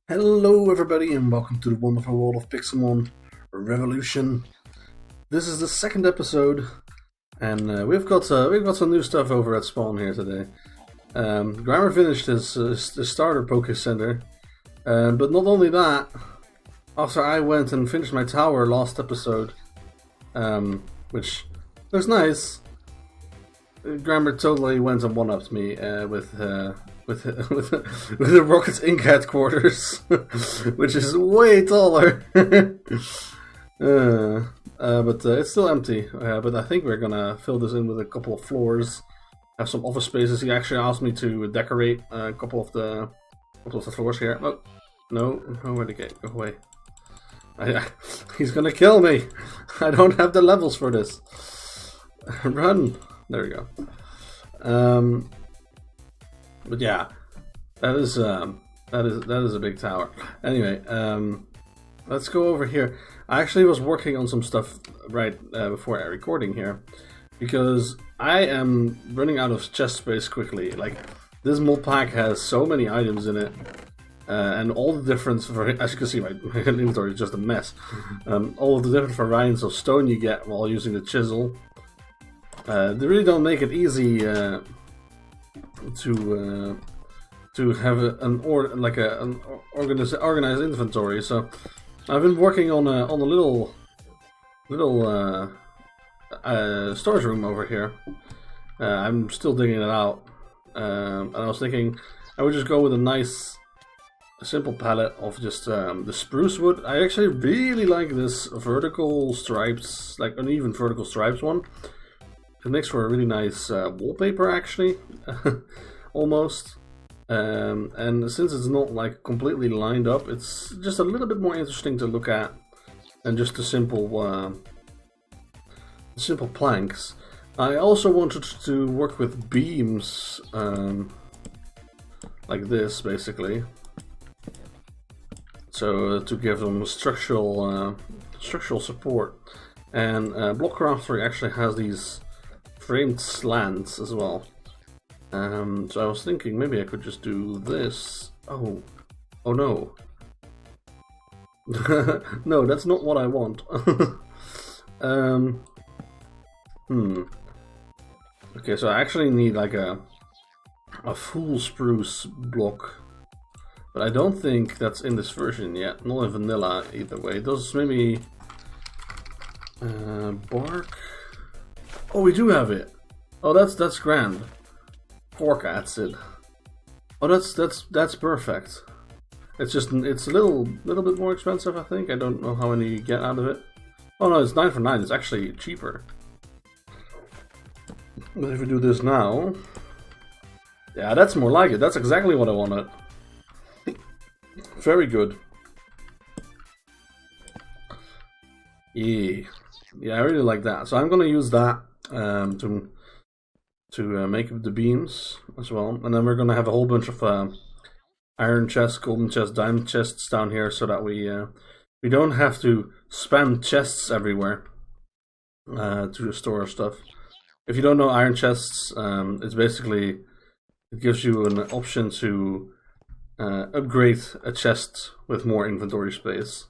Hello everybody and welcome to the wonderful world of Pixelmon Revolution. This is the second episode and we've got some new stuff over at Spawn here today. Grammar finished his starter Poke Center, but not only that, after I went and finished my tower last episode, which was nice, Grammar totally went and one-upped me with the Rocket Inc. headquarters, which is way taller. But it's still empty. But I think we're gonna fill this in with a couple of floors. Have some office spaces. He actually asked me to decorate a couple of the floors here. Oh, no, where'd he get? Go away. He's gonna kill me. I don't have the levels for this. Run. There we go. But yeah, that is a big tower. Anyway, let's go over here. I actually was working on some stuff right before our recording here, because I am running out of chest space quickly. Like, this mod pack has so many items in it, and all the different, as you can see, my inventory is just a mess. All of the different variants of stone you get while using the chisel, they really don't make it easy to have an organized inventory. So I've been working on a little storage room over here. I'm still digging it out, and I was thinking I would just go with a nice simple palette of just the spruce wood. I actually really like this vertical stripes, like uneven vertical stripes one. It makes for a really nice wallpaper, actually, almost. And since it's not like completely lined up, it's just a little bit more interesting to look at than just the simple planks. I also wanted to work with beams, like this, basically. So to give them structural support. And Blockcrafter actually has these framed slants as well. So I was thinking maybe I could just do this. Oh no. No, that's not what I want. Okay, so I actually need like a full spruce block, but I don't think that's in this version yet. Not in vanilla either way. Those maybe bark. Oh, we do have it. Oh, that's grand. Pork acid. Oh, that's perfect. It's just it's a little bit more expensive, I think. I don't know how many you get out of it. Oh no, it's 9 for 9. It's actually cheaper. But if we do this now, yeah, that's more like it. That's exactly what I wanted. Very good. Yeah, I really like that. So I'm gonna use that to make the beams as well, and then we're gonna have a whole bunch of iron chests, golden chests, diamond chests down here, so that we don't have to spam chests everywhere to store stuff. If you don't know iron chests, it's basically, it gives you an option to upgrade a chest with more inventory space,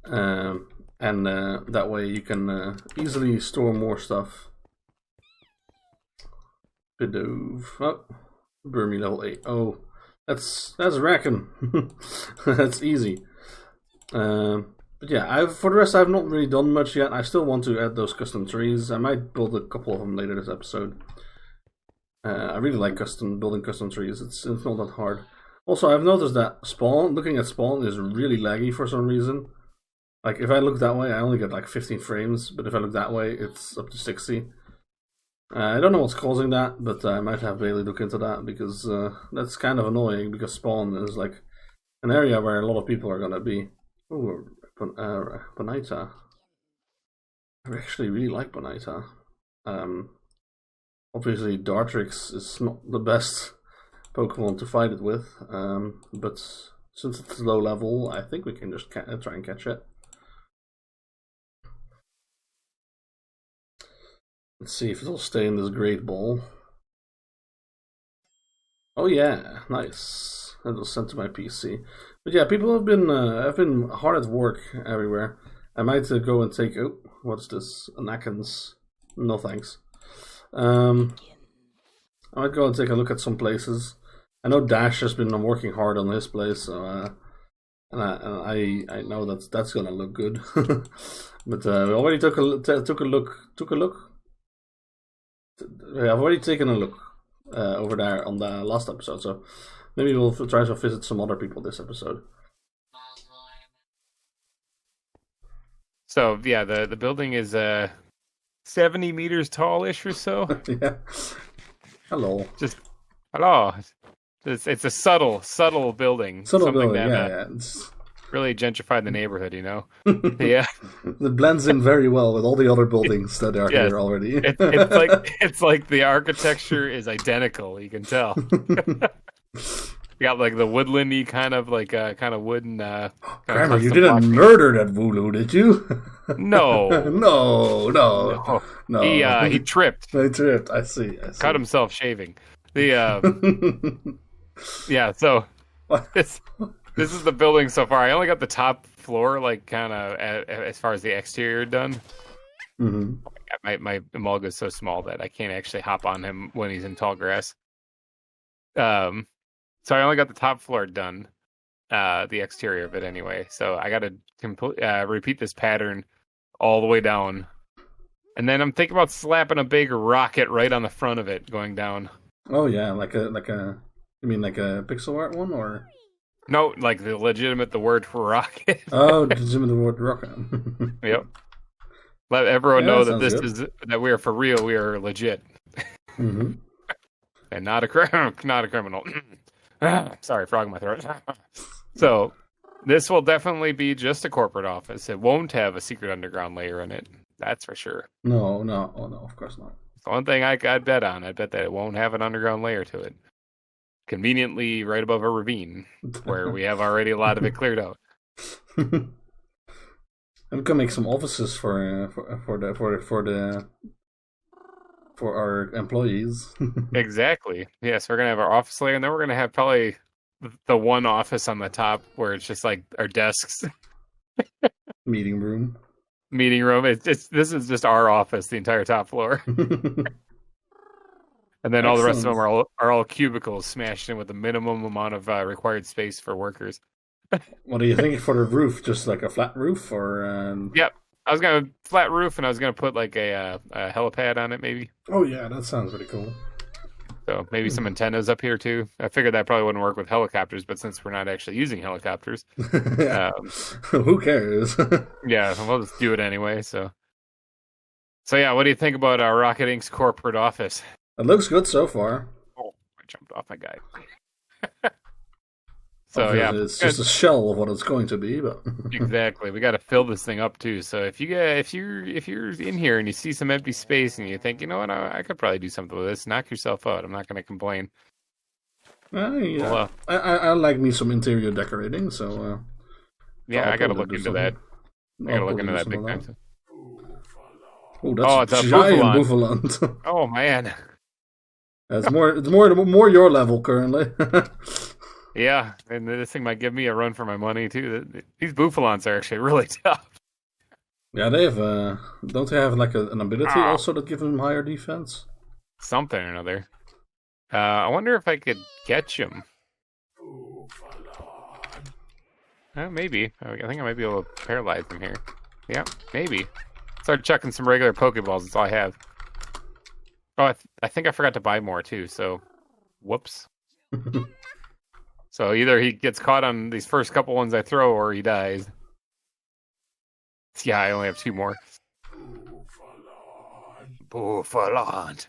and that way you can easily store more stuff. Oh, Burmy level 8. Oh, that's racking. That's easy. But yeah, for the rest, I've not really done much yet. I still want to add those custom trees. I might build a couple of them later this episode. I really like building custom trees. It's not that hard. Also, I've noticed that looking at spawn is really laggy for some reason. Like, if I look that way, I only get like 15 frames, but if I look that way, it's up to 60. I don't know what's causing that, but I might have Bailey look into that, because that's kind of annoying, because spawn is like an area where a lot of people are gonna be. Ooh, Bonita. I actually really like Bonita. Obviously Dartrix is not the best Pokemon to fight it with, but since it's low level, I think we can just try and catch it. Let's see if it'll stay in this great ball. Oh yeah, nice. That was sent to my PC. But yeah, people have been hard at work everywhere. I might go and take. Oh, what's this? Anakin's. No thanks. I might go and take a look at some places. I know Dash has been working hard on his place, so and I know that's gonna look good. But we already took a look. I've already taken a look over there on the last episode, so maybe we'll try to visit some other people this episode. So yeah, the building is 70 meters tallish or so. Yeah. Hello. Just hello. It's a subtle building. Subtle Something building, that, yeah. really gentrified the neighborhood, you know? Yeah. It blends in very well with all the other buildings that are here already. It's like the architecture is identical, you can tell. You got like the woodlandy kind of wooden Grandma, you didn't murder that Wooloo, did you? No. No. He tripped. He tripped. I see. Cut himself shaving. Yeah, so this is the building so far. I only got the top floor, like, kind of as far as the exterior done. Mm-hmm. My Emolga is so small that I can't actually hop on him when he's in tall grass. So I only got the top floor done, the exterior of it anyway. So I got to repeat this pattern all the way down, and then I'm thinking about slapping a big rocket right on the front of it going down. Oh yeah, like a you mean like a pixel art one, or no, like the word for rocket. Oh, the word rocket. Yep. Let everyone know that that we are for real. We are legit, mm-hmm. and not a criminal. Sorry, frog in my throat. So this will definitely be just a corporate office. It won't have a secret underground layer in it. That's for sure. No, of course not. It's the one thing I'd bet on. I bet that it won't have an underground layer to it. Conveniently right above a ravine, where we have already a lot of it cleared out. And we can make some offices for our employees. Exactly. Yes, we're gonna have our office layer, and then we're gonna have probably the one office on the top where it's just like our desks. Meeting room. This is just our office, the entire top floor. And then all the rest of them are all cubicles smashed in with the minimum amount of required space for workers. What are you thinking for the roof? Just like a flat roof, or? Yep, I was gonna flat roof, and I was gonna put like a helipad on it, maybe. Oh yeah, that sounds really cool. So maybe some antennas up here too. I figured that probably wouldn't work with helicopters, but since we're not actually using helicopters, who cares? Yeah, we'll just do it anyway. So yeah, what do you think about our Rocket Inc.'s corporate office? It looks good so far. Oh, I jumped off my guy. So yeah, it's just a shell of what it's going to be, but exactly. We got to fill this thing up too. So if you're in here and you see some empty space and you think, you know what, I could probably do something with this, knock yourself out. I'm not going to complain. Yeah. Well, I like me some interior decorating, so yeah, I got to look into that. I got to look into that big time. Oh, that's a giant Buffalant. Oh man, it's more your level currently. Yeah, and this thing might give me a run for my money too. These Buffalants are actually really tough. Yeah, they have. Don't they have like an ability also that gives them higher defense? Something or another. I wonder if I could catch them. Maybe. I think I might be able to paralyze them here. Yeah, maybe. Start chucking some regular Pokeballs. That's all I have. Oh, I think I forgot to buy more too. So, whoops. So either he gets caught on these first couple ones I throw, or he dies. Yeah, I only have 2 more. Buffalant.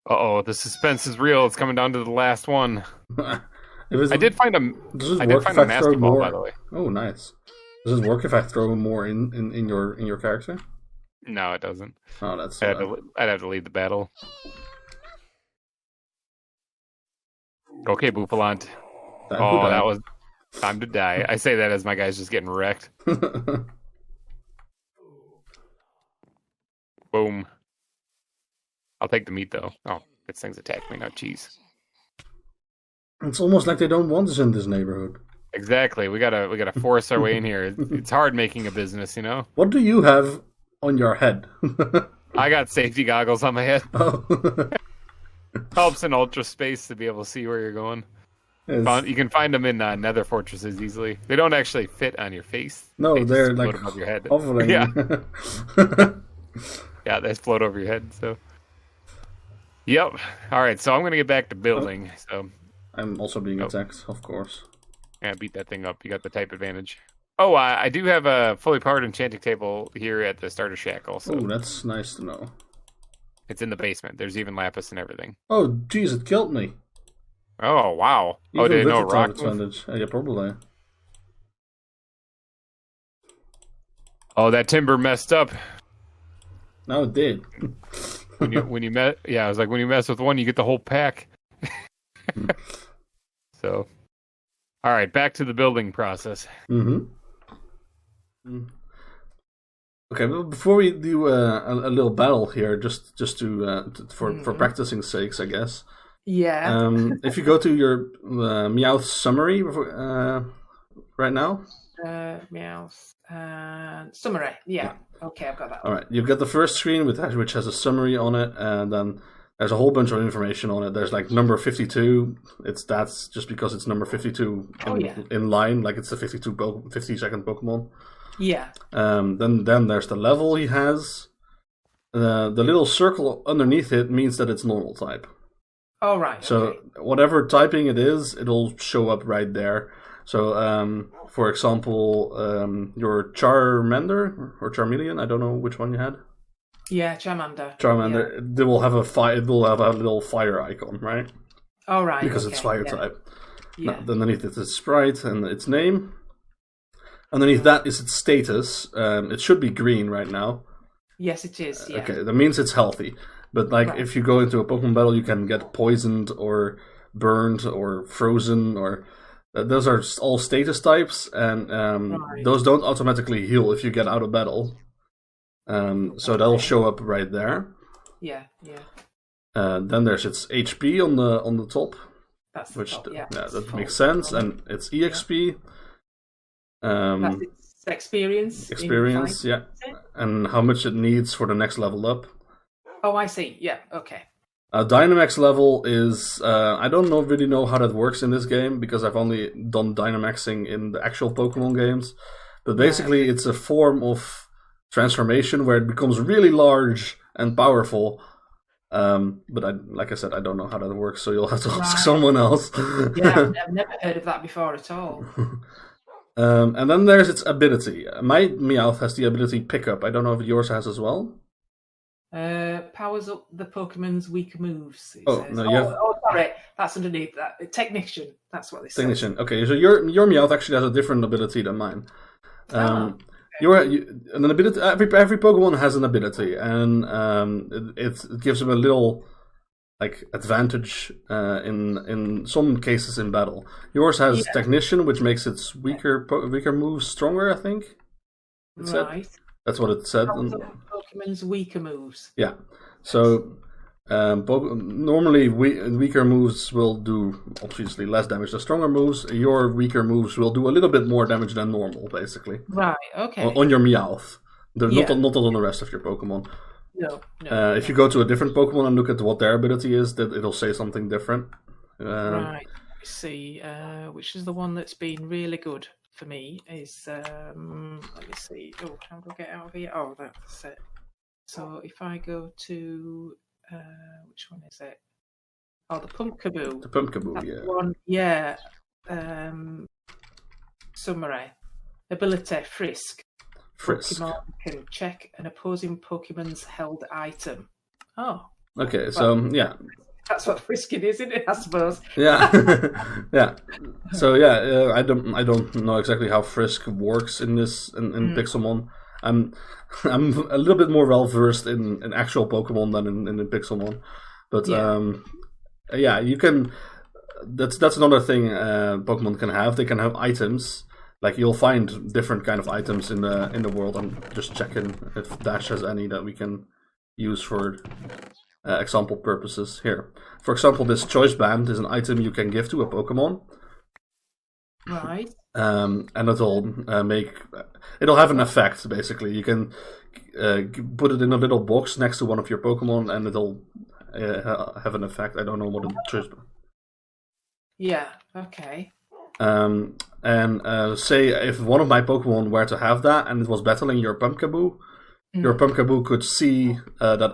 Uh-oh, the suspense is real. It's coming down to the last one. I did find a Master Ball, by the way. Oh, nice. Does it work if I throw more in your character? No, it doesn't. Oh, that's. I'd have to lead the battle. Okay, Buffalant. Oh, that was time to die. I say that as my guy's just getting wrecked. Boom. I'll take the meat, though. Oh, This thing's attacked me now. Jeez. It's almost like they don't want us in this neighborhood. Exactly. We gotta force our way in here. It's hard making a business, you know. What do you have on your head? I got safety goggles on my head. Oh. Helps in ultra space to be able to see where you're going. You can find them in Nether fortresses easily. They don't actually fit on your face. No, they're like above your head. hovering. Yeah. Yeah, they float over your head. So. Yep. All right. So I'm gonna get back to building. So. I'm also being attacked, of course. Yeah, beat that thing up. You got the type advantage. Oh, I do have a fully powered enchanting table here at the starter shack also. Oh, that's nice to know. It's in the basement. There's even lapis and everything. Oh, jeez, it killed me. Oh, wow. Even did it with know the rock advantage. Yeah, probably. Oh, that timber messed up. No, it did. when you met, yeah, I was like, when you mess with one, you get the whole pack. So, all right, back to the building process. Mm-hmm. Okay, well, before we do a little battle here, just to for practicing sakes, I guess. Yeah. If you go to your Meowth summary right now. Meowth summary. Yeah. Okay, I've got that. All right, you've got the first screen which has a summary on it, and then there's a whole bunch of information on it. There's like number 52. That's just because it's number 52 in line, like it's the 52nd Pokemon. Yeah. Then there's the level he has. The little circle underneath it means that it's normal type. Oh, right. So whatever typing it is, it'll show up right there. So, for example, your Charmander or Charmeleon, I don't know which one you had. Yeah, Charmander. Charmander, yeah. It will have a little fire icon, right? Oh, right. Because it's fire type. Yeah. Now, underneath it is sprite and its name. Underneath that is its status. It should be green right now. Yes, it is. Yeah. Okay, that means it's healthy. But if you go into a Pokemon battle, you can get poisoned or burned or frozen, or those are all status types, and those don't automatically heal if you get out of battle. So they'll show up right there. Yeah, yeah. Then there's its HP on the top. That's which the top, that makes sense, and its EXP. That's its experience. Experience, yeah, and how much it needs for the next level up. Oh, I see. Yeah, okay. Dynamax level is I don't really know how that works in this game because I've only done Dynamaxing in the actual Pokemon games. But basically, it's a form of transformation where it becomes really large and powerful. But like I said, I don't know how that works, so you'll have to ask someone else. Yeah, I've never heard of that before at all. And then there's its ability. My Meowth has the ability Pickup. I don't know if yours has as well. Powers up the Pokemon's weaker moves. Says. Sorry, that's underneath that. Technician. That's what they say. Technician. Okay, so your Meowth actually has a different ability than mine. An ability. Every Pokemon has an ability, and it gives them a little advantage in some cases in battle. Yours has Technician, which makes its weaker moves stronger. I think. Right. That's what it said. Pokemon's weaker moves. Yeah. So normally weaker moves will do obviously less damage than stronger moves. Your weaker moves will do a little bit more damage than normal, basically. Right. Okay. On your Meowth, not on the rest of your Pokemon. No. If you go to a different Pokemon and look at what their ability is, that it'll say something different. Right. Let's see. Which is the one that's been really good for me is let me see. Oh, how do I get out of here? Oh, that's it. So if I go to which one is it? Oh, the Pumpkaboo. The Pumpkaboo, that's yeah. One, yeah. Summary. Ability Frisk. Pokemon can check an opposing Pokemon's held item. Oh. Okay, so yeah. That's what frisking is, isn't it? I suppose. Yeah, yeah. So yeah, I don't know exactly how frisk works in Pixelmon. I'm a little bit more well versed in actual Pokemon than in Pixelmon, but you can. That's another thing Pokemon can have. They can have items. Like you'll find different kind of items in the world. I'm just checking if Dash has any that we can use for example purposes here. For example, this choice band is an item you can give to a Pokemon. Right. And it'll it'll have an effect, basically. You can put it in a little box next to one of your Pokemon, and it'll have an effect. I don't know what it is. Yeah, okay. And say if one of my Pokemon were to have that, and it was battling your Pumpkaboo, your Pumpkaboo could see that that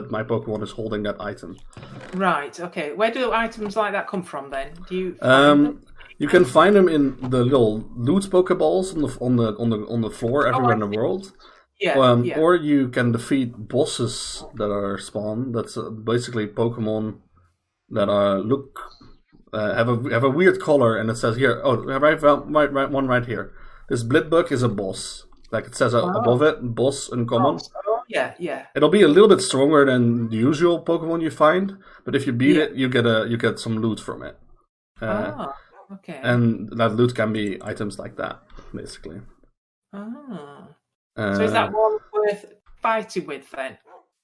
my Pokemon is holding that item. Right. Okay. Where do items like that come from then? Do you? You can find them in the little loot Pokeballs on the floor everywhere in the world. Yeah, yeah. Or you can defeat bosses that are spawned. That's basically Pokemon that have a weird color, and it says here. Oh, right one right here. This Blitbug is a boss. Like it says above it, boss uncommon. Oh, yeah, yeah. It'll be a little bit stronger than the usual Pokemon you find, but if you beat it, you get some loot from it. Okay. And that loot can be items like that, basically. So is that one worth fighting with then?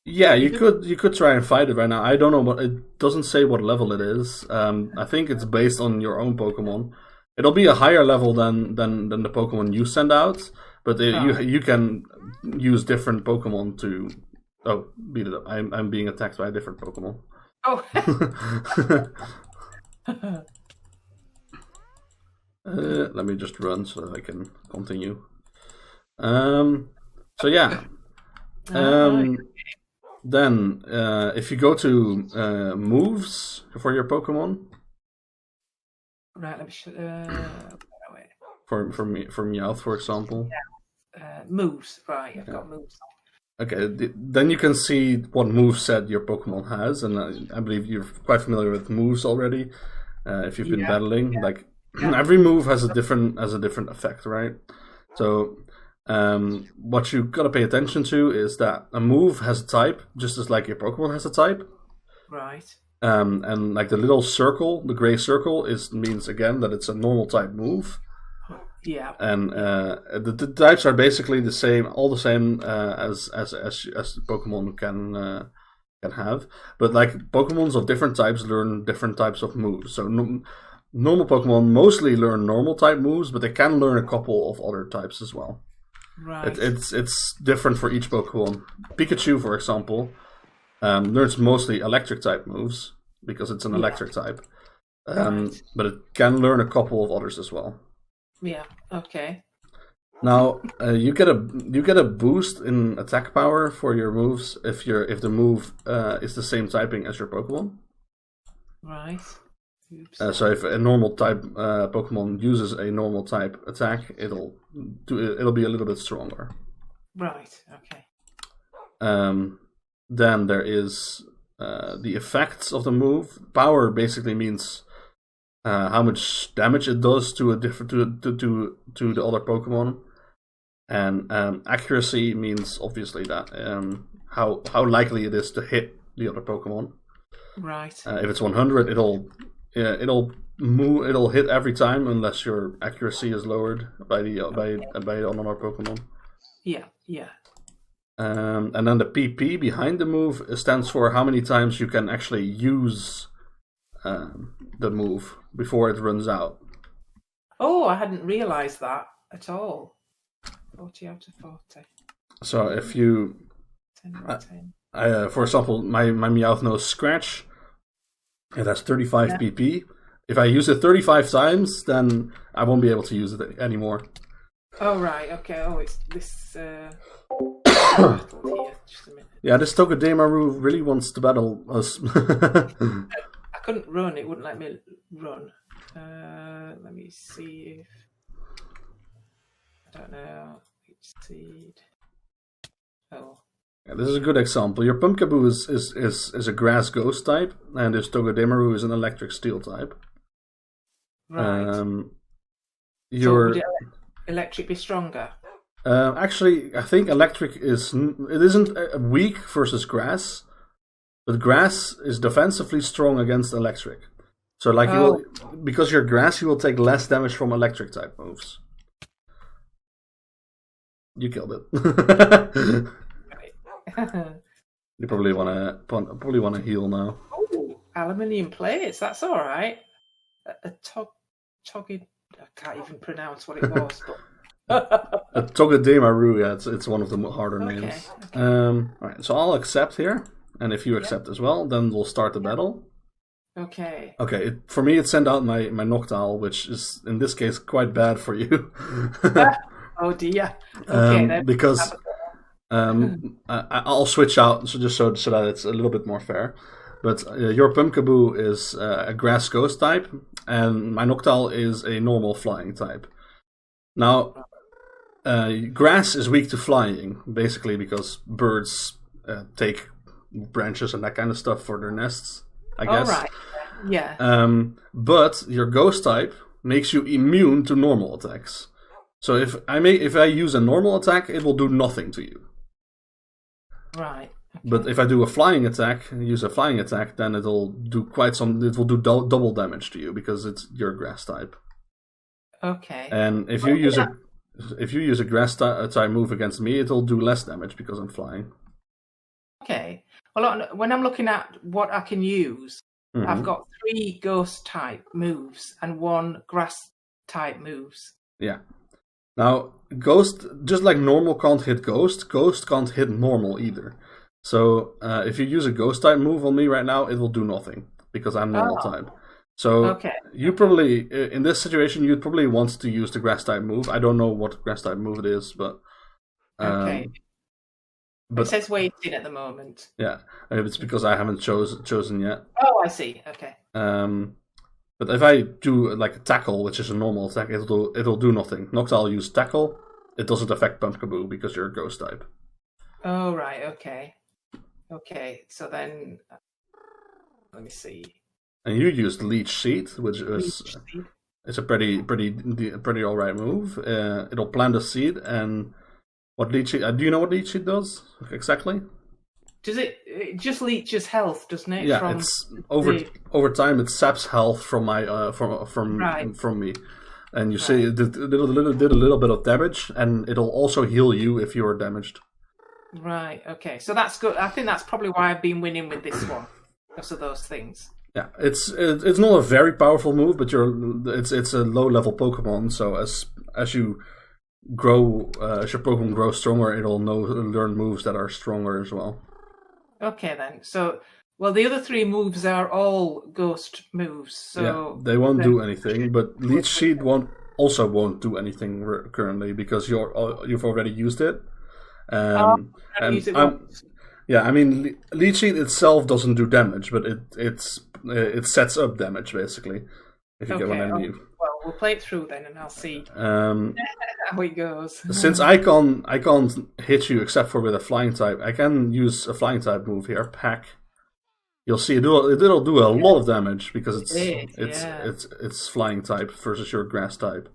Yeah, you could try and fight it right now. I don't know, but it doesn't say what level it is. I think it's based on your own Pokemon. It'll be a higher level than the Pokemon you send out, but you can use different Pokemon to beat it up. I'm being attacked by a different Pokemon. Oh. Let me just run so that I can continue. So yeah. Then if you go to moves for your Pokemon. Right, let me for Meowth, for example. Yeah. Moves, right, I've got moves. Okay, then you can see what moveset your Pokemon has, and I believe you're quite familiar with moves already. If you've been battling, like every move has a different effect, right? So what you gotta pay attention to is that a move has a type, just as like your Pokemon has a type. Right. And like the little circle, the gray circle, means again that it's a normal type move. Yeah. And the types are basically the same, all the same as Pokemon can have. But like Pokemons of different types learn different types of moves. So normal Pokemon mostly learn normal type moves, but they can learn a couple of other types as well. Right. It's different for each Pokemon. Pikachu, for example, learns mostly electric type moves because it's an electric type. But it can learn a couple of others as well. Yeah. Okay. Now you get a boost in attack power for your moves if the move is the same typing as your Pokemon. Right. So if a normal type Pokemon uses a normal type attack, it'll be a little bit stronger. Right. Okay. Then there is the effects of the move. Power basically means how much damage it does to the other Pokemon, and accuracy means obviously that how likely it is to hit the other Pokemon. Right. If it's 100, it'll hit every time unless your accuracy is lowered by another Pokemon. Yeah. Yeah. And then the PP behind the move stands for how many times you can actually use the move before it runs out. Oh, I hadn't realised that at all. 40 out of 40. So if you... 10 out of 10. For example, my Meowth knows Scratch. It has 35 PP. If I use it 35 times, then I won't be able to use it anymore. Oh, right. Okay. Oh, it's this... battle here. Just a minute. Yeah, this Togedemaru really wants to battle us. I couldn't run. It wouldn't let me run. Let me see if... I don't know. Seed. Oh. Yeah, this is a good example. Your Pumpkaboo is a grass ghost type, and this Togedemaru is an electric steel type. Right. So would electric be stronger? Actually, I think electric isn't weak versus grass, but grass is defensively strong against electric. So like because you're grass, you will take less damage from electric type moves. You killed it. You probably wanna heal now. Oh, aluminium plates. That's all right. A toggy. I can't even pronounce what it was. But A Togademaru, yeah, it's one of the harder Okay, names. okay. All right, so I'll accept here, and if you accept as well, then we'll start the battle. okay. Okay, for me it sent out my Noctowl, which is in this case quite bad for you. Oh dear. Okay, then. Because I'll switch out so that it's a little bit more fair. But your Pumpkaboo is a grass ghost type, and my Noctowl is a normal flying type. Now, grass is weak to flying, basically because birds take branches and that kind of stuff for their nests, I guess. All right. Yeah. But your ghost type makes you immune to normal attacks. So if I use a normal attack, it will do nothing to you. Right. But if I do a flying attack, use a flying attack, then it'll do quite some. It will do double damage to you because it's your grass type. Okay. And if you use a grass type move against me, it'll do less damage because I'm flying. Okay. Well, when I'm looking at what I can use, I've got 3 ghost type moves and 1 grass type moves. Yeah. Now, ghost, just like normal can't hit ghost can't hit normal either. So if you use a ghost type move on me right now, it will do nothing because I'm normal type. So you probably, in this situation, you'd probably want to use the grass type move. I don't know what grass type move it is, but Okay. But it says waiting at the moment. Yeah, it's because I haven't chosen yet. Oh, I see. Okay. But if I do like a tackle, which is a normal attack, it'll do nothing. Noctowl use tackle. It doesn't affect Pumpkaboo because you're a ghost type. Oh right. Okay. Okay. So then, let me see. And you used Leech Seed, which is it's a pretty alright move. It'll plant a seed, and what Leech Seed? Do you know what Leech Seed does exactly? Does it just leeches health, doesn't it? Yeah, it's over time it saps health from my from me, and you see it did a little bit of damage, and it'll also heal you if you are damaged. Right. Okay. So that's good. I think that's probably why I've been winning with this one because of those things. Yeah, it's not a very powerful move, but it's a low level Pokemon. So as you grow, as your Pokemon grows stronger, it'll learn moves that are stronger as well. Okay then. So, well, the other 3 moves are all ghost moves. So yeah, they won't do anything. But Leech Seed won't do anything currently because you've already used it. Yeah, I mean, Leech Seed itself doesn't do damage, but it sets up damage basically. If you get what I mean. Well, we'll play it through then, and I'll see how it goes. Since I can't hit you except for with a flying type, I can use a flying type move here. Pack. You'll see it'll do a lot of damage because it's flying type versus your grass type.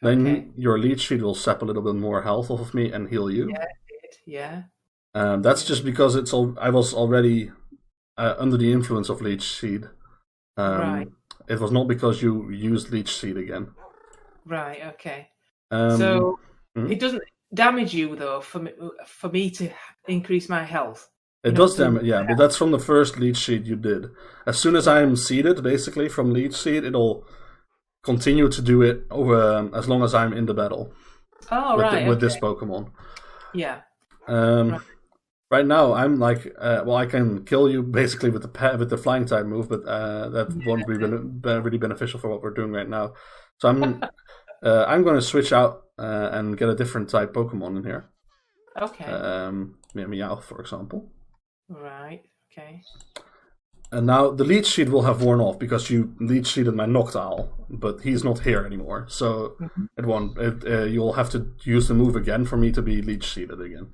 Then your Leech Seed will sap a little bit more health off of me and heal you. Yeah, it did. Yeah. That's just because I was already under the influence of Leech Seed. Right. It was not because you used Leech Seed again. Right. Okay. So it doesn't damage you though for me to increase my health. It does damage, yeah, but that's from the first Leech Seed you did. As soon as I'm seeded, basically from Leech Seed, it'll continue to do it over as long as I'm in the battle. Oh, with this Pokemon. Yeah. Right now, I'm like, I can kill you basically with the flying type move, but that won't be really beneficial for what we're doing right now. So I'm going to switch out and get a different type Pokemon in here. Okay. Meowth, for example. Right. Okay. And now the Leech Seed will have worn off because you Leech Seeded my Noctowl, but he's not here anymore. So it won't. You'll have to use the move again for me to be Leech Seeded again.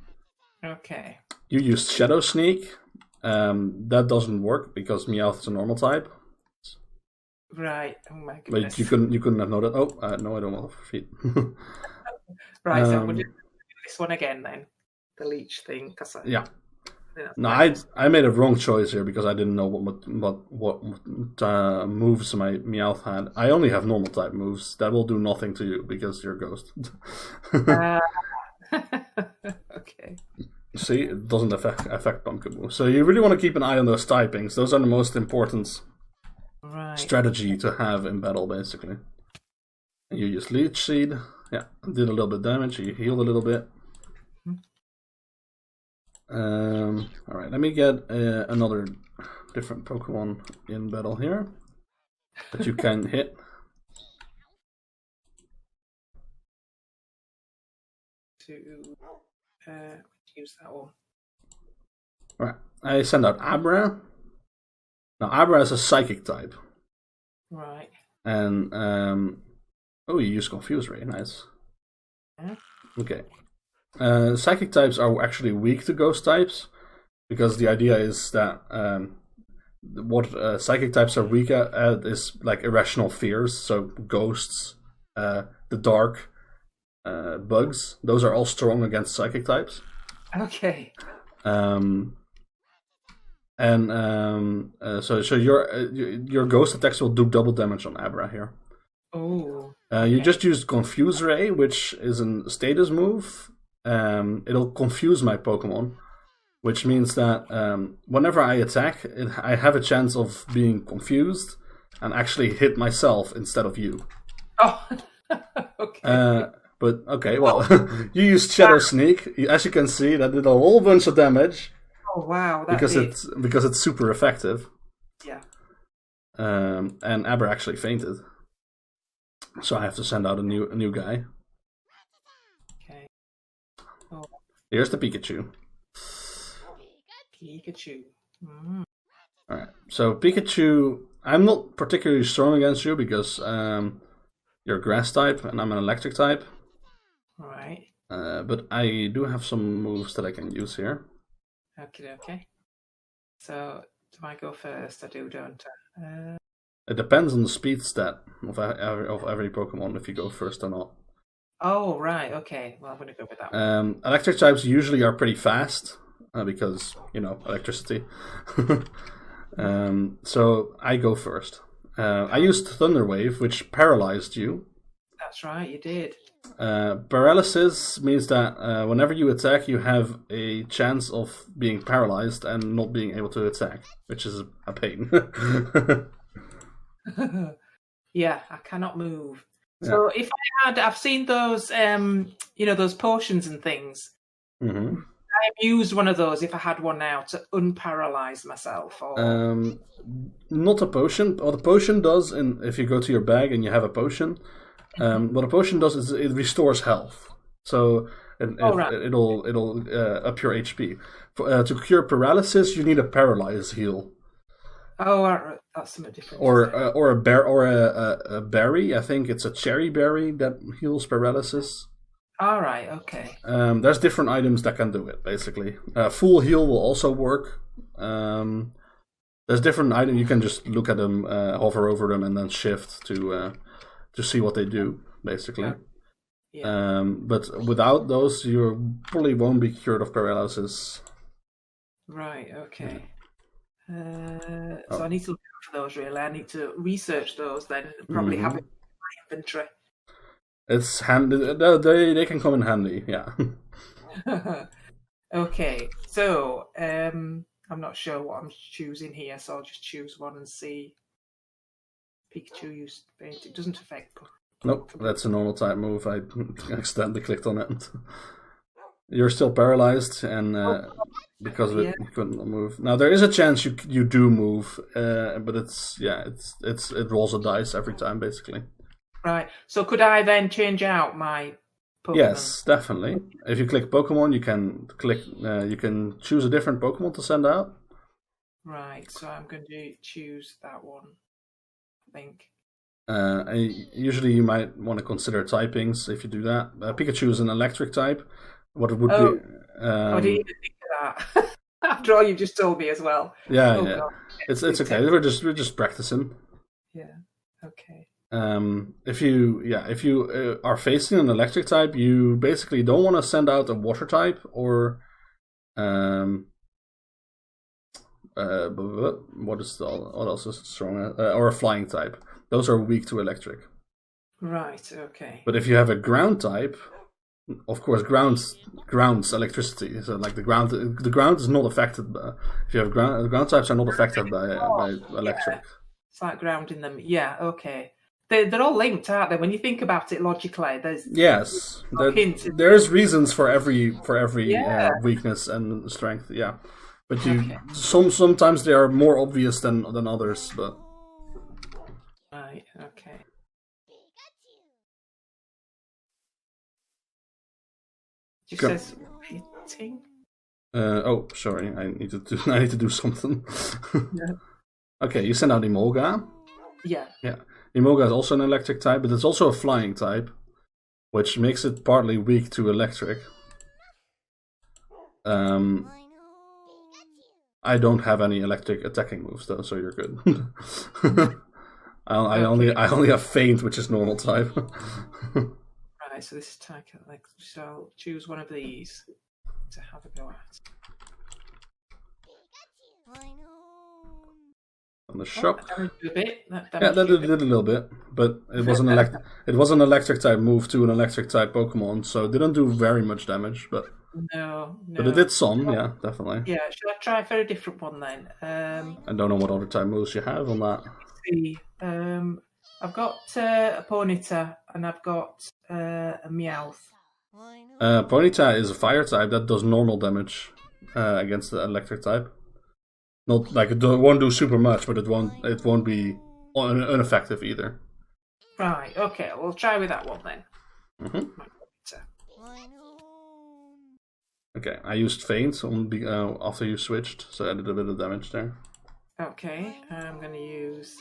Okay. You used Shadow Sneak. That doesn't work because Meowth is a normal type. Right. Oh my goodness. But you couldn't have known that. Oh, no, I don't want to feet. Right. So we'll do this one again then. The leech thing. Yeah. No, I made a wrong choice here because I didn't know what moves my Meowth had. I only have normal type moves that will do nothing to you because you're a ghost. Okay. See, it doesn't affect Pumpkaboo. So you really want to keep an eye on those typings. Those are the most important strategy to have in battle, basically. And you use Leech Seed. Yeah, did a little bit of damage. You healed a little bit. Alright, let me get another different Pokemon in battle here that you can hit. To use that one. Alright, I send out Abra. Now, Abra is a psychic type. Right. And, oh, you use Confuse Ray, nice. Yeah. Okay. Psychic types are actually weak to ghost types, because the idea is that what psychic types are weak at is like irrational fears, so ghosts, the dark, bugs, those are all strong against psychic types. Okay. So your ghost attacks will do double damage on Abra here. Oh. You just used Confuse Ray, which is a status move. It'll confuse my Pokemon, which means that whenever I attack, I have a chance of being confused and actually hit myself instead of you. Oh, okay. But okay, well, you used Shadow Sneak. As you can see, that did a whole bunch of damage. Oh wow! Because it's super effective. Yeah. And Aber actually fainted, so I have to send out a new guy. Okay. Oh. Here's the Pikachu. Pikachu. All right. So Pikachu, I'm not particularly strong against you because you're a grass type and I'm an electric type. All right. But I do have some moves that I can use here. Okay. So, do I go first? I do, don't I? It depends on the speed stat of every Pokemon if you go first or not. Oh, right. Okay. Well, I'm going to go with that one. Electric types usually are pretty fast because, electricity. So I go first. I used Thunder Wave, which paralyzed you. That's right, you did. Paralysis means that whenever you attack, you have a chance of being paralyzed and not being able to attack, which is a pain. Yeah, I cannot move. So if I've seen those, those potions and things. Mm-hmm. I used one of those if I had one now to unparalyze myself. Or... Not a potion. What a potion does, if you go to your bag and you have a potion, what a potion does is it restores health. So it'll up your HP. To cure paralysis, you need a paralyze heal. Oh, that's something different. Or a berry. I think it's a cherry berry that heals paralysis. All right. Okay. There's different items that can do it. Basically, full heal will also work. There's different items you can just look at them, hover over them, and then shift to see what they do. Basically. Yeah. But without those, you probably won't be cured of paralysis. Right. Okay. So I need to look out for those. Really, I need to research those. Then probably have it in my inventory. It's handy. They can come in handy. Yeah. Okay. So I'm not sure what I'm choosing here, so I'll just choose one and see. Pikachu used paint. It doesn't affect. Nope, that's a normal type move. I accidentally clicked on it. You're still paralyzed, and because of it, you couldn't move. Now there is a chance you do move, but it rolls a dice every time, basically. Right. So could I then change out my Pokemon? Yes, definitely. If you click Pokemon, you can choose a different Pokemon to send out. Right. So I'm going to choose that one. I think. Usually, you might want to consider typings if you do that. Pikachu is an electric type. What it would be? I didn't even think of that. After all, you just told me as well. Yeah, yeah. God. It's okay. We're just practicing. Yeah. Okay. If you are facing an electric type, you basically don't want to send out a water type or what else is strong? Or a flying type. Those are weak to electric. Right. Okay. But if you have a ground type, of course, grounds electricity. So like the ground is not affected by. If you have ground types are not affected by electric. Yeah. It's like grounding them. Yeah, okay. They're all linked, aren't they? When you think about it logically, there's there's reasons for every weakness and strength. Yeah, but sometimes they are more obvious than others. But right, okay. It says rating. Oh, sorry. I need to do something. Yeah. Okay, you send out Emolga. Yeah. Yeah. Emolga is also an electric type, but it's also a flying type, which makes it partly weak to electric. I don't have any electric attacking moves though, so you're good. I only have Faint, which is normal type. Right, so this is type like, so I'll choose one of these to have a go at. On the shock. That did a bit. That did a little bit, but it was an electric type move to an electric type Pokemon, so it didn't do very much damage, but no. But it did some, yeah, definitely. Yeah, should I try for a different one then? I don't know what other type moves you have on that. Let's see. I've got a Ponyta and I've got a Meowth. Ponyta is a fire type that does normal damage against the electric type. Not like it won't do super much, but it won't be ineffective either. Right. Okay. We'll try with that one then. Mm-hmm. Okay, I used Faint after you switched, so I did a bit of damage there. Okay, I'm going to use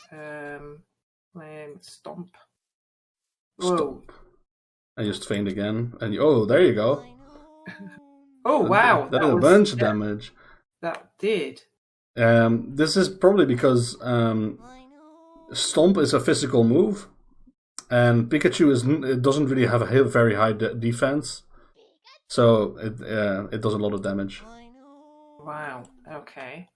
Stomp. Stomp. I used Faint again, and oh, there you go. Oh wow, that did a bunch of damage. That did. This is probably because Stomp is a physical move, and Pikachu it doesn't really have a very high defense, so it does a lot of damage. Wow. Okay.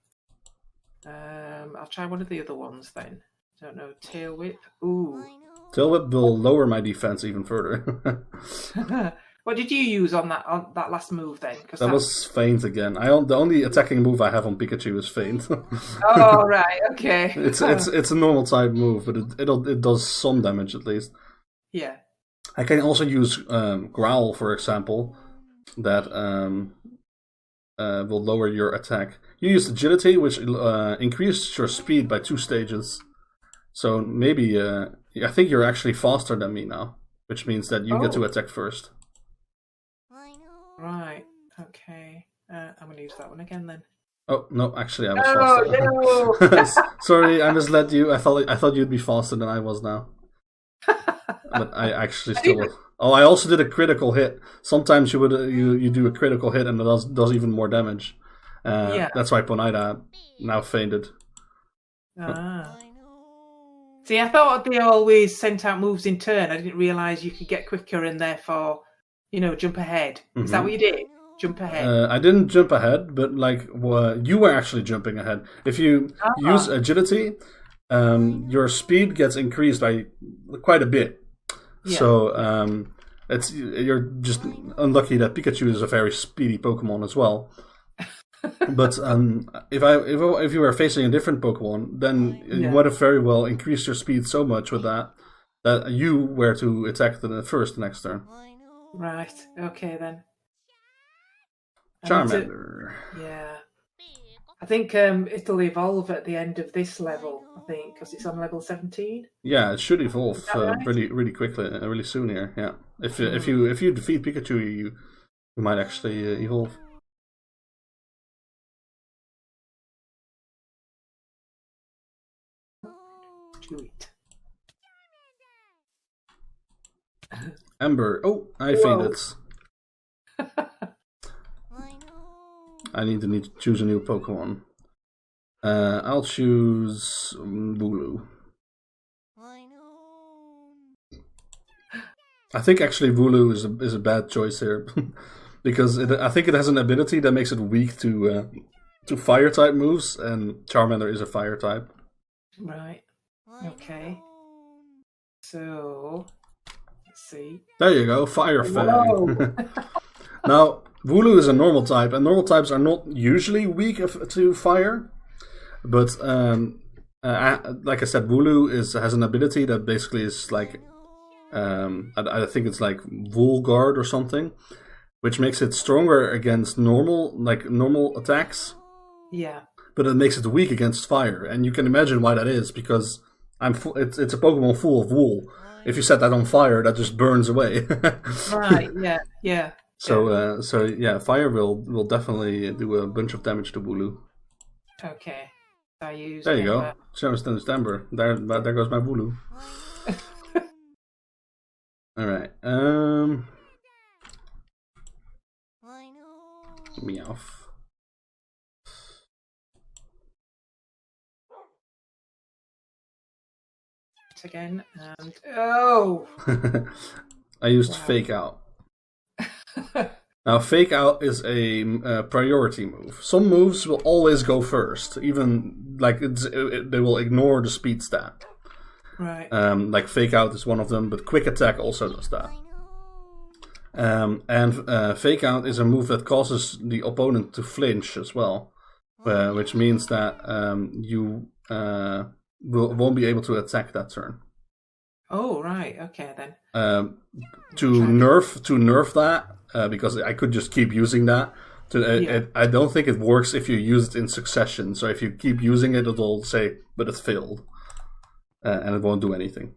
I'll try one of the other ones then. Don't know. Tail Whip. Ooh. Tail Whip will lower my defense even further. What did you use on that last move then? That was Faint again. The only attacking move I have on Pikachu is Faint. Oh right, okay. It's a normal type move, but it does some damage at least. Yeah. I can also use Growl, for example, that will lower your attack. You use Agility, which increases your speed by 2 stages. So maybe I think you're actually faster than me now, which means that you get to attack first. Right. Okay. I'm going to use that one again then. Oh no! Actually, I was faster. No. Sorry, I misled you. I thought you'd be faster than I was now. But I actually still. Oh, I also did a critical hit. Sometimes you do a critical hit and it does even more damage. That's why Ponyta now fainted. Ah. See, I thought they always sent out moves in turn. I didn't realise you could get quicker and therefore, jump ahead. Mm-hmm. Is that what you did? Jump ahead? I didn't jump ahead, but you were actually jumping ahead. If you use Agility, your speed gets increased by quite a bit. Yeah. So you're just unlucky that Pikachu is a very speedy Pokemon as well. But if you were facing a different Pokemon, then you would have very well increased your speed so much with that you were to attack the next turn. Right. Okay then. Charmander. Yeah. I think it'll evolve at the end of this level. I think because it's on level 17. Yeah, it should evolve right? really quickly, really soon here. Yeah. If you defeat Pikachu, you might actually evolve. Sweet. Ember. Oh, I fainted. I need to choose a new Pokemon. I'll choose Wooloo. I think actually Wooloo is a bad choice here because I think it has an ability that makes it weak to fire type moves, and Charmander is a fire type. Right. Okay. So let's see. There you go, Fire Whoa. Fang. Now, Wooloo is a normal type, and normal types are not usually weak to fire. But, like I said, Wooloo has an ability that basically is like... I think it's like Wool Guard or something, which makes it stronger against normal attacks. Yeah. But it makes it weak against fire, and you can imagine why that is, because it's a Pokemon full of wool. If you set that on fire, that just burns away. Right. Yeah. So fire will definitely do a bunch of damage to Wooloo. Okay. I use. There you go. Ember. There goes my Wooloo. All right. Meowth. Again, and I used Fake Out. Now, Fake Out is a priority move. Some moves will always go first, even like they will ignore the speed stat. Right. Like Fake Out is one of them, but Quick Attack also does that. And Fake Out is a move that causes the opponent to flinch as well, which means that you won't be able to attack that turn. Oh, right. Okay, then. To nerf that, because I could just keep using that. I don't think it works if you use it in succession. So if you keep using it, it'll say, but it failed. And it won't do anything.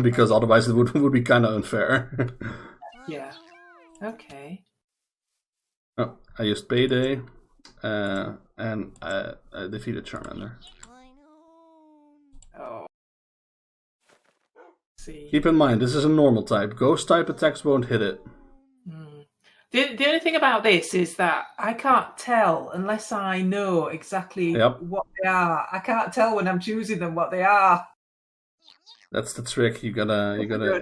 Because otherwise it would be kind of unfair. Yeah. Okay. Oh, I used Payday, and I defeated Charmander. Oh. See. Keep in mind, this is a normal type. Ghost type attacks won't hit it. The only thing about this is that I can't tell unless I know exactly what they are. I can't tell when I'm choosing them what they are. That's the trick. You gotta I've got to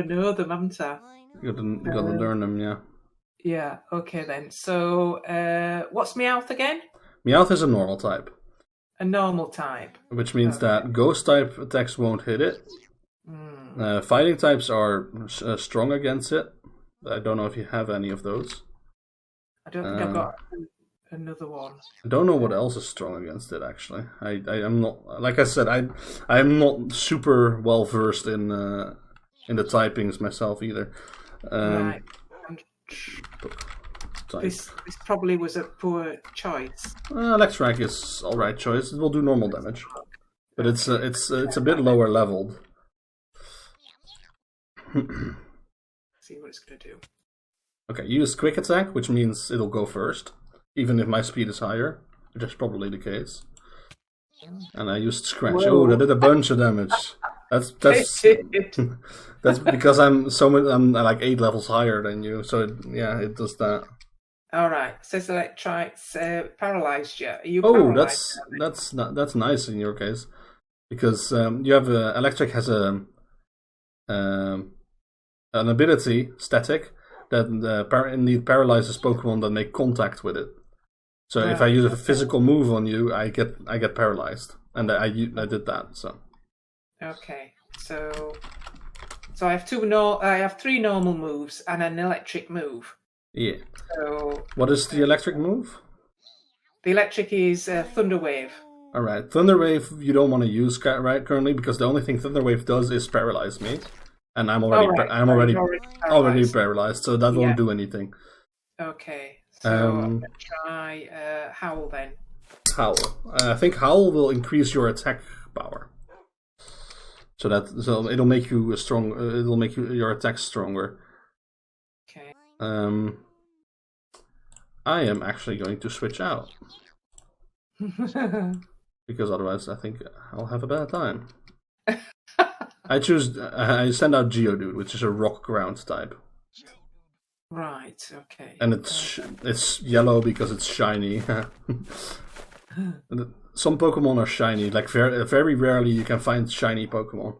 know them, haven't I? You gotta learn them, yeah. Yeah. Okay then. So, what's Meowth again? Meowth is a normal type. A normal type. Which means that ghost type attacks won't hit it. Fighting types are strong against it. I don't know if you have any of those. I don't think I've got another one. I don't know what else is strong against it, actually. I am not, like I said, I'm not super well versed in the typings myself either. Right. This probably was a poor choice. Electrak is alright choice. It will do normal damage, but it's a bit lower leveled. See what it's gonna do. Okay, use Quick Attack, which means it'll go first, even if my speed is higher, which is probably the case. And I used Scratch. Whoa. Oh, that did a bunch of damage. That's because I'm like 8 levels higher than you, so it does that. All right. Says Electrike's paralyzed you. Are you Oh, paralyzed? that's nice in your case, because you have Electric has an ability static that indeed paralyzes Pokemon that make contact with it. So if I use a physical move on you, I get paralyzed, and I did that. So. Okay. So I have I have 3 normal moves and an electric move. Yeah. So what is the electric move? The electric is Thunder Wave. All right, Thunder Wave you don't want to use right currently, because the only thing Thunder Wave does is paralyze me, and I'm already paralyzed, so that won't do anything. Okay. So I'm gonna try Howl then. Howl. I think Howl will increase your attack power. So it'll make you strong. It'll make your attacks stronger. Okay. I am actually going to switch out because otherwise I think I'll have a bad time. I send out Geodude, which is a rock ground type. Right. Okay. And it's yellow because it's shiny. Some Pokemon are shiny. Like very rarely you can find shiny Pokemon.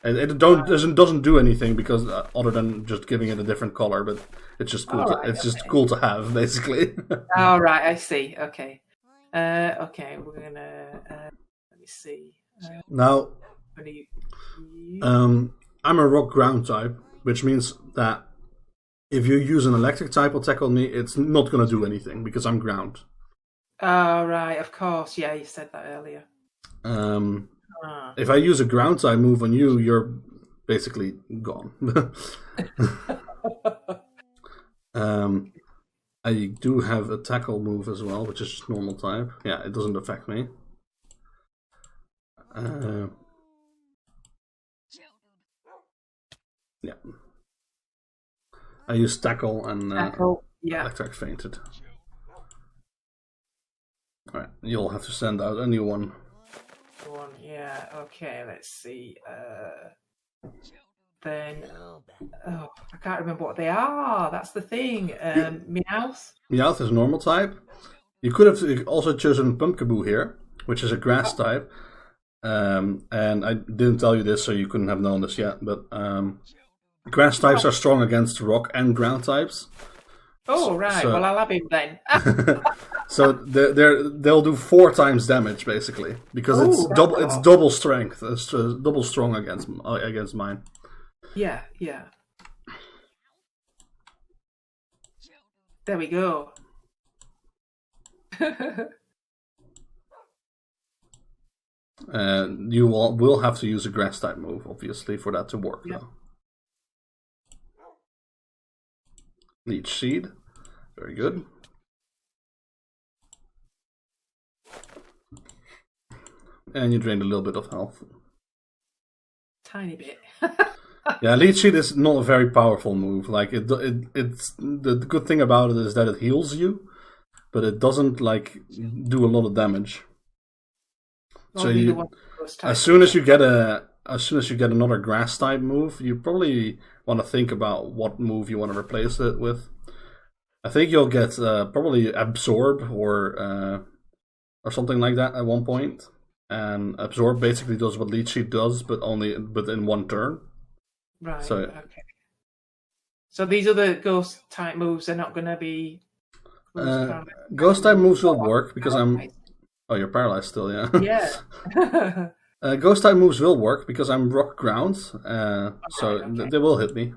And it doesn't do anything because other than just giving it a different color, but it's just cool. Just cool to have, basically. All right, I see. Okay. Okay, we're gonna let me see. Now, I'm a rock ground type, which means that if you use an electric type attack on me, it's not going to do anything because I'm ground. Oh, right, of course. Yeah, you said that earlier. If I use a ground type move on you, you're basically gone. I do have a tackle move as well, which is just normal type. Yeah, it doesn't affect me. Yeah. I use tackle and electric fainted. Alright, you'll have to send out a new one. Yeah, okay, let's see. Then, I can't remember what they are. That's the thing. Meowth? Meowth is normal type. You could have also chosen Pumpkaboo here, which is a grass type. And I didn't tell you this, so you couldn't have known this yet. But grass types are strong against rock and ground types. Oh, right. So, well, I'll have him then. So they'll do 4 times damage, basically. Because it's double strength. It's double strong against mine. Yeah. There we go. And you will have to use a grass type move, obviously, for that to work, though. Leech Seed. Very good. And you drained a little bit of health. Tiny bit. Yeah, Leech Seed is not a very powerful move. Like it's the good thing about it is that it heals you, but it doesn't like do a lot of damage. So as soon as you get another grass type move, you probably want to think about what move you want to replace it with. I think you'll get probably Absorb or something like that at one point. And Absorb basically does what Leech Seed does, but in one turn. Right. So, okay. So these other ghost type moves are not going to be. Ghost type moves will work because I'm. Oh, you're paralyzed still, yeah. Yeah. Ghost type moves will work because I'm rock ground, they will hit me.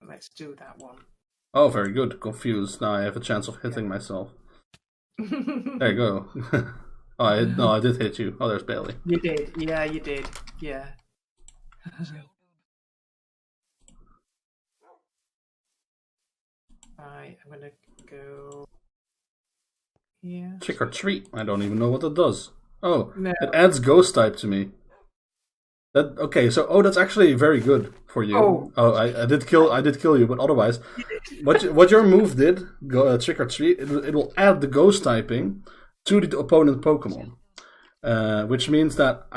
Let's do that one. Oh, very good. Confused. Now I have a chance of hitting myself. There you go. I did hit you. Oh, there's Bailey. You did. Yeah, you did. Yeah. Right, I'm gonna go. Yeah. Trick or treat. I don't even know what that does. Oh, no. It adds ghost type to me. That's actually very good for you. I did kill you, but otherwise, what your move did, trick or treat, it will add the ghost typing to the opponent Pokemon, which means that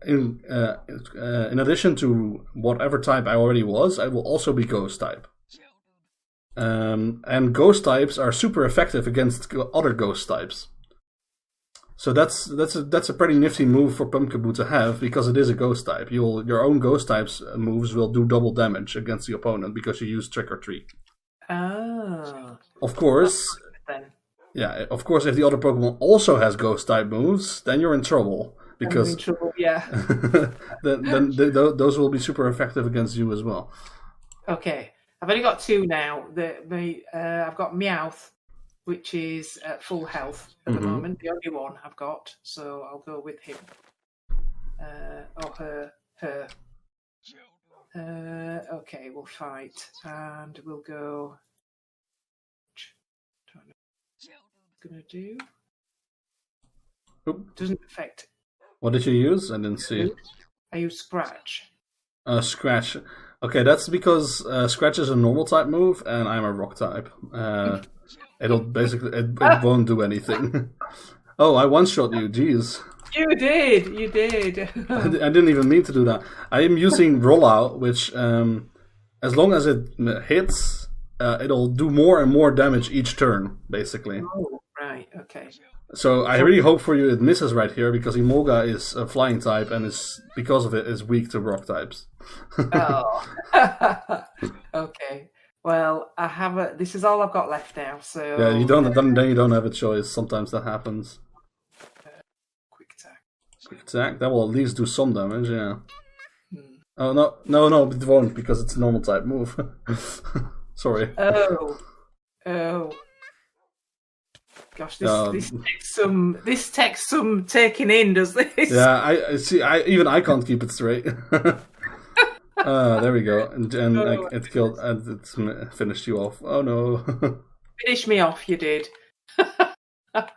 in addition to whatever type I already was, I will also be ghost type. And ghost types are super effective against other ghost types. So that's a pretty nifty move for Pumpkaboo to have because it is a ghost type. Your own ghost types moves will do double damage against the opponent because you use Trick or Treat. Oh. Of course. Yeah, of course. If the other Pokemon also has ghost type moves, then you're in trouble because yeah. then those will be super effective against you as well. Okay, I've only got 2 now. I've got Meowth, which is at full health at the moment, the only one I've got, so I'll go with him. Or her. Okay, we'll fight, and we'll go. Don't know what I'm gonna do. Oop. Doesn't affect. What did you use? I didn't see. I use Scratch. Scratch. Okay, that's because Scratch is a normal type move, and I'm a rock type. It'll basically it won't do anything. Oh, I one-shot you. Jeez. You did. I didn't even mean to do that. I am using Rollout, which as long as it hits, it'll do more and more damage each turn, basically. Oh, right. Okay. So I really hope for you it misses right here because Emolga is a flying type and because of it is weak to rock types. Oh. Okay. Well, this is all I've got left now. So yeah, you don't have a choice. Sometimes that happens. Quick attack. Quick attack. That will at least do some damage. Yeah. Oh no, it won't because it's a normal type move. Sorry. Oh. Gosh, this takes some taking in, does this? Yeah, I see. I can't keep it straight. There we go, and it killed and it's finished you off. Oh no! Finish me off, you did. But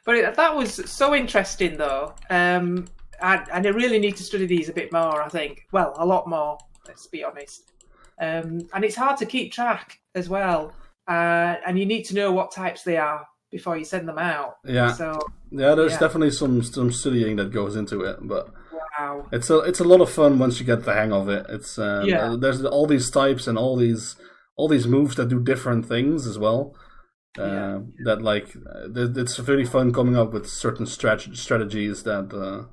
that was so interesting, though. And I really need to study these a bit more. I think, well, a lot more. Let's be honest. And it's hard to keep track as well. And you need to know what types they are before you send them out. Yeah. So there's definitely some studying that goes into it, but wow, it's a lot of fun once you get the hang of it. It's there's all these types and all these moves that do different things as well. That it's really fun coming up with certain strategies that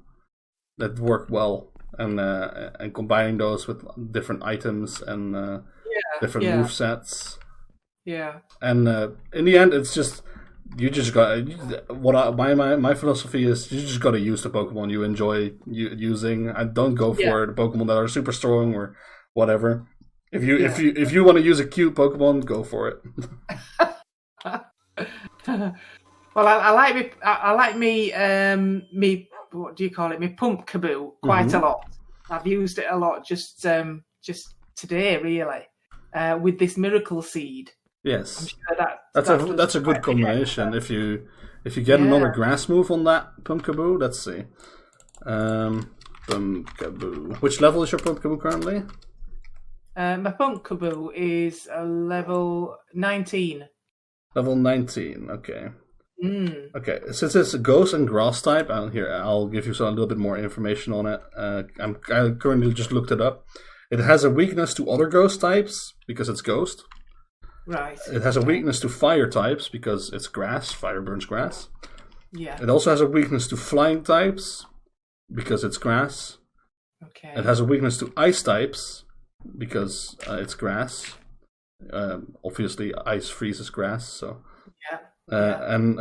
work well and combining those with different items and different move sets. Yeah. And in the end, it's just you just got my philosophy is you just got to use the Pokemon you enjoy using. And don't go for the Pokemon that are super strong or whatever. If you want to use a cute Pokemon, go for it. Well, I like me what do you call it? Me Pumpkaboo quite a lot. I've used it a lot just today, really, with this Miracle Seed. Yes, I'm sure that's a good combination. If you get another grass move on that Pumpkaboo, let's see. Pumpkaboo. Which level is your Pumpkaboo currently? My Pumpkaboo is level 19. Level 19. Okay. Okay. Since it's a ghost and grass type, I'll give you a little bit more information on it. I currently just looked it up. It has a weakness to other ghost types because it's ghost. Right. It has a weakness to fire types because it's grass. Fire burns grass. Yeah. It also has a weakness to flying types because it's grass. Okay. It has a weakness to ice types because it's grass. Obviously, ice freezes grass. So. Yeah. And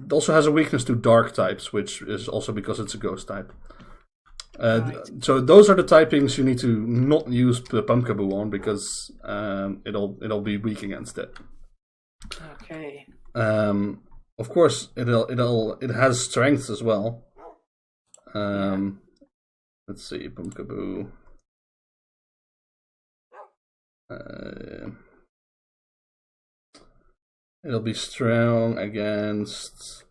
it also has a weakness to dark types, which is also because it's a ghost type. Right. So those are the typings you need to not use the Pumpkaboo on because it'll be weak against it. Okay. Of course, it has strengths as well. Let's see, Pumpkaboo. It'll be strong against.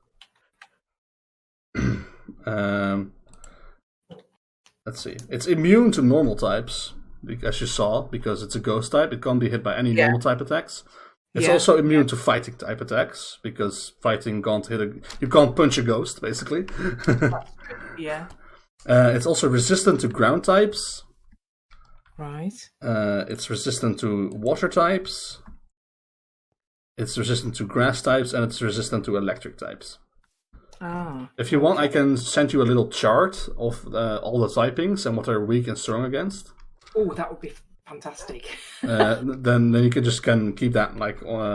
Let's see. It's immune to normal types, as you saw, because it's a ghost type. It can't be hit by any normal type attacks. It's also immune to fighting type attacks, because fighting can't you can't punch a ghost, basically. Yeah. It's also resistant to ground types. Right. It's resistant to water types. It's resistant to grass types, and it's resistant to electric types. If you want, I can send you a little chart of all the typings and what they're weak and strong against. Oh, that would be fantastic. Then you can keep that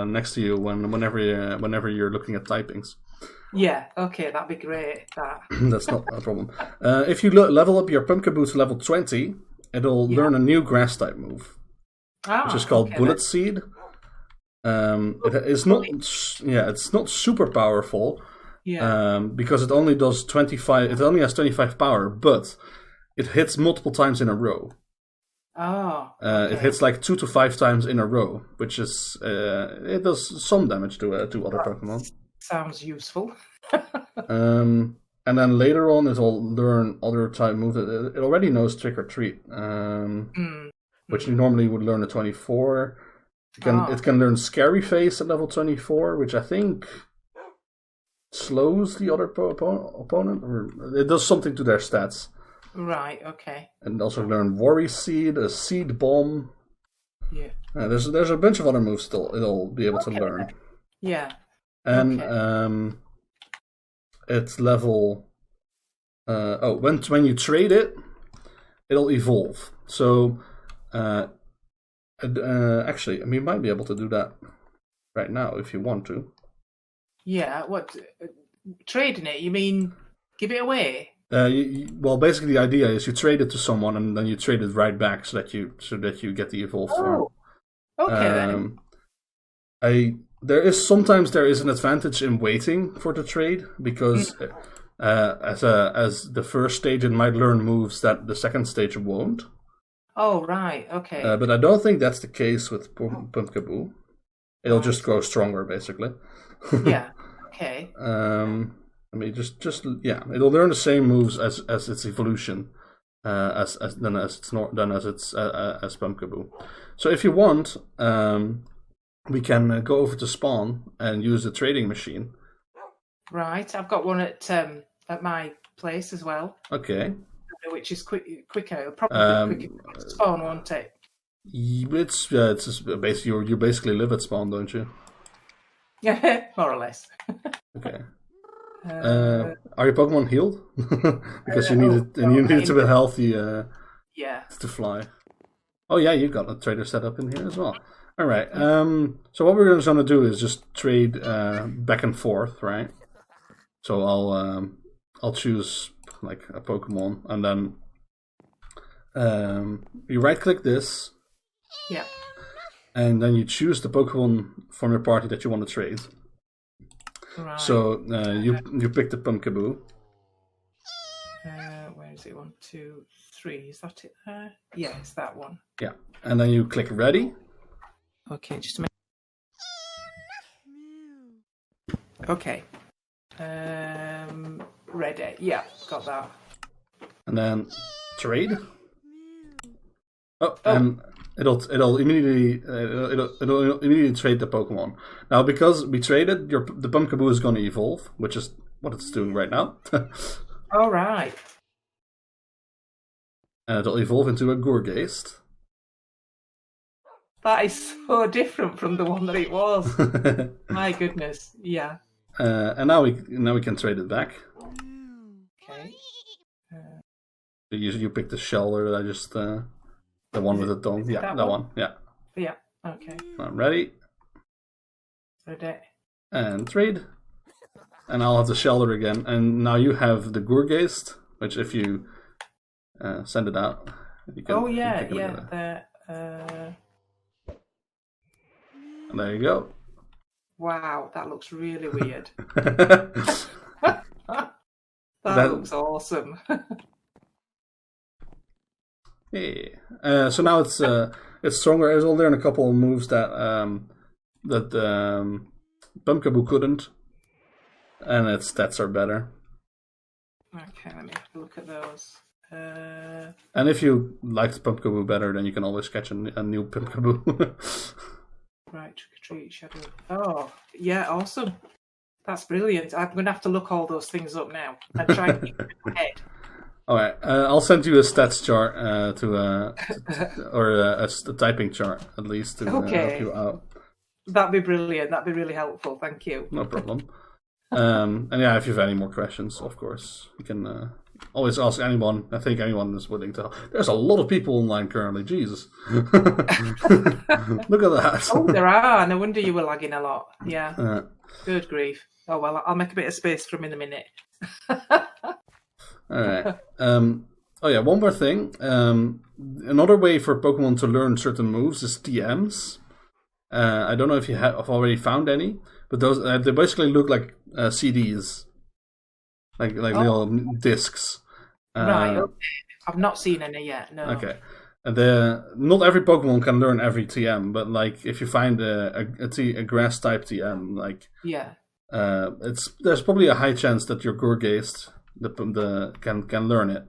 next to you whenever you're looking at typings. Yeah, okay, that'd be great. That's not a problem. If you level up your Pumpkaboo to level 20, it'll learn a new grass type move, which is called Bullet Seed. It's not super powerful. Yeah. Because it only does 25. It only has 25 power, but it hits multiple times in a row. It hits like 2 to 5 times in a row, which is it does some damage to other Pokemon. Sounds useful. And then later on, it'll learn other type moves. It already knows Trick or Treat, which you normally would learn at 24. It can learn Scary Face at level 24, which I think slows the other opponent, or it does something to their stats. Right. Okay. And also learn Worry Seed, a Seed Bomb. Yeah. There's a bunch of other moves it'll be able to learn. Yeah. And it's level. When you trade it, it'll evolve. So, actually, we might be able to do that right now if you want to. Yeah, what trading it? You mean give it away? Well, basically the idea is you trade it to someone and then you trade it right back so that you get the evolved form. Okay then. Sometimes there is an advantage in waiting for the trade because as the first stage it might learn moves that the second stage won't. Oh right, okay. But I don't think that's the case with Pumpkaboo. It'll just grow stronger, basically. Yeah. Okay. I mean, it'll learn the same moves as its evolution, as Pumpkaboo. So if you want, we can go over to spawn and use the trading machine. Right, I've got one at my place as well. Okay. Which is quicker. It'll probably be quicker to spawn, won't it? It's just basically you basically live at spawn, don't you? Yeah, more or less. Okay. Are your Pokemon healed? Because you need it to be healthy. To fly. Oh yeah, you got a trader set up in here as well. All right. So what we're going to do is just trade back and forth, right? So I'll choose like a Pokemon, and then you right-click this. Yeah. And then you choose the Pokemon from your party that you want to trade. Right. So you pick the Pumpkaboo. Where is it? 1, 2, 3. Is that it there? Yeah, it's that one. Yeah. And then you click ready. Okay, just a minute. Okay. Ready. Yeah, got that. And then trade. And it'll immediately trade the Pokemon. Now because we traded, the Pumpkaboo is going to evolve, which is what it's doing right now. All right. And it'll evolve into a Gourgeist. That is so different from the one that it was. My goodness. Yeah. And now we can trade it back. Okay. You pick the Shelter that I just the one with the tongue. Yeah, that one. Yeah. Yeah. Okay. Ready. Ready. And trade. And I'll have the Shelter again. And now you have the Gourgeist, which if you send it out, you can. And there you go. Wow, that looks really weird. that looks awesome. Yeah. So now it's stronger. It'll learn a couple of moves that Pumpkaboo couldn't, and its stats are better. Okay, let me have a look at those. And if you liked Pumpkaboo better, then you can always catch a new Pumpkaboo. Right, Trick or Treat, Shadow. Oh, yeah, awesome. That's brilliant. I'm going to have to look all those things up now and try and keep it in my head. All right, I'll send you a stats chart or a typing chart at least to help you out. That'd be brilliant. That'd be really helpful. Thank you. No problem. And yeah, if you have any more questions, of course, you can always ask anyone. I think anyone is willing to help. There's a lot of people online currently. Jesus. Look at that. Oh, there are. No wonder you were lagging a lot. Yeah. Good grief. Oh, well, I'll make a bit of space for him in a minute. All right. Oh yeah, one more thing. Another way for Pokemon to learn certain moves is TMs. I don't know if you have already found any, but those they basically look like CDs, like little discs. Right. Okay. I've not seen any yet. No. Okay. Not every Pokemon can learn every TM, but like if you find a grass type TM, like there's probably a high chance that your Gourgeist can learn it.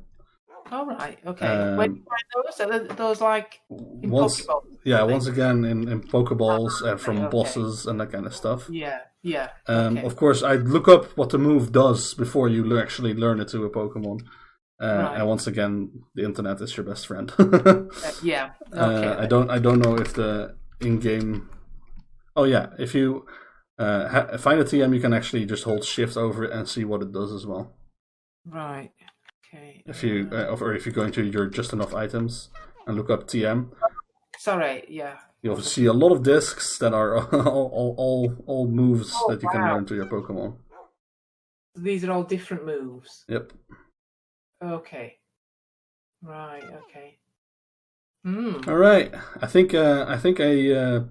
All right. Okay. When do you find those? Are those like in Pokeballs? Yeah. Once again, in Pokeballs and from bosses and that kind of stuff. Yeah. Yeah. Of course, I'd look up what the move does before you actually learn it to a Pokemon. And once again, the internet is your best friend. Yeah. Okay. I don't know if the in-game. Oh yeah, if you find a TM, you can actually just hold Shift over it and see what it does as well. Right. Okay. If you or if you go into your Just Enough items and look up TM. Sorry. Yeah. You'll see a lot of discs that are all moves that you can learn to your Pokemon. These are all different moves. Yep. Okay. Right. Okay. All right. I think I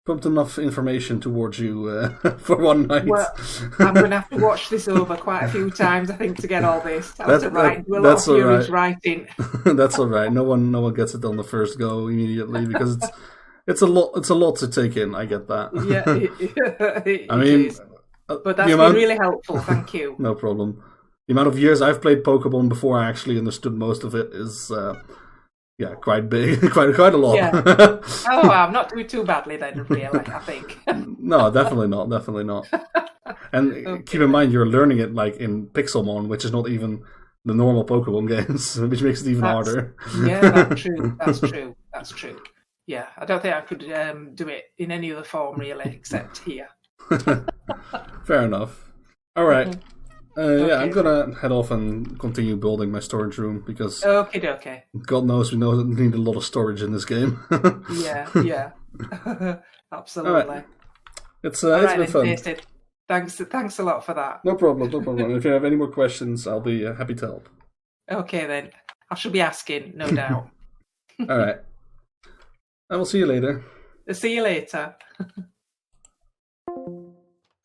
pumped enough information towards you for one night. Well, I'm going to have to watch this over quite a few times, I think, to get all this. I have to write, do a lot of furious writing. That's all right. No one gets it on the first go immediately because it's a lot to take in. I get that. Yeah, I mean, but that's been really helpful. Thank you. No problem. The amount of years I've played Pokemon before I actually understood most of it is, quite big, quite a lot. Yeah. Oh, I'm not doing too badly then, really. I think. No, definitely not. And keep in mind, you're learning it like in Pixelmon, which is not even the normal Pokemon games, which makes it even harder. Yeah, that's true. That's true. Yeah, I don't think I could do it in any other form really, except here. Fair enough. All right. Mm-hmm. Yeah, I'm gonna head off and continue building my storage room because okay. God knows we need a lot of storage in this game. yeah. Absolutely. Right. It's been fun. Tasted. Thanks a lot for that. No problem. If you have any more questions, I'll be happy to help. Okay then, I shall be asking, no doubt. All right. I will see you later. See you later.